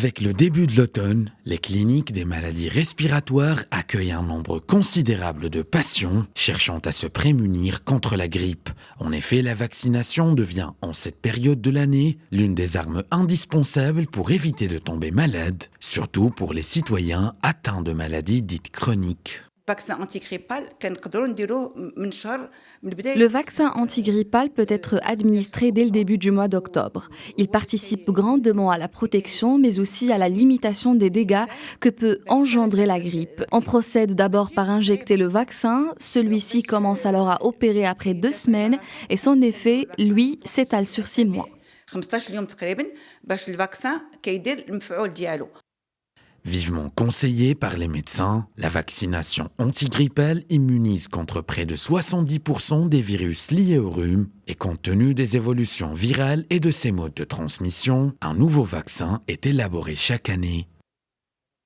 Avec le début de l'automne, les cliniques des maladies respiratoires accueillent un nombre considérable de patients cherchant à se prémunir contre la grippe. En effet, la vaccination devient, en cette période de l'année, l'une des armes indispensables pour éviter de tomber malade, surtout pour les citoyens atteints de maladies dites chroniques. Le vaccin antigrippal peut être administré dès le début du mois d'octobre. Il participe grandement à la protection, mais aussi à la limitation des dégâts que peut engendrer la grippe. On procède d'abord par injecter le vaccin. Celui-ci commence alors à opérer après 2 semaines et son effet, lui, s'étale sur 6 mois. Vivement conseillée par les médecins, la vaccination antigrippale immunise contre près de 70% des virus liés au rhume et compte tenu des évolutions virales et de ses modes de transmission, un nouveau vaccin est élaboré chaque année.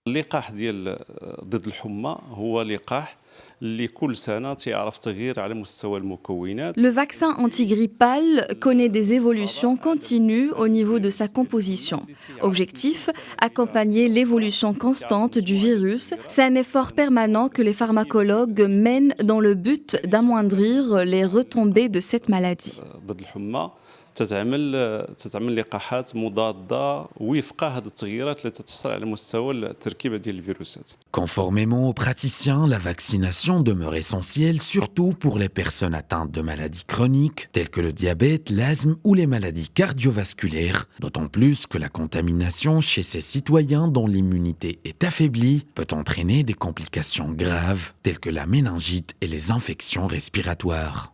اللقاح ديال ضد الحمى هو لقاح اللي كل سنة تعرف تغيير على مستوى المكونات. Le vaccin antigrippal connaît des évolutions continues au niveau de sa composition. Objectif, accompagner l'évolution constante du virus. C'est un effort permanent que les pharmacologues mènent dans le but d'amoindrir les retombées de cette maladie. ضد الحمى تتعمل لقاحات مضادة وفق هذه التغييرات اللي تحصل على مستوى التركيبة ديال الفيروسات. Conformément aux praticiens, la vaccination demeure essentielle surtout pour les personnes atteintes de maladies chroniques telles que le diabète, l'asthme ou les maladies cardiovasculaires, d'autant plus que la contamination chez ces citoyens dont l'immunité est affaiblie peut entraîner des complications graves telles que la méningite et les infections respiratoires.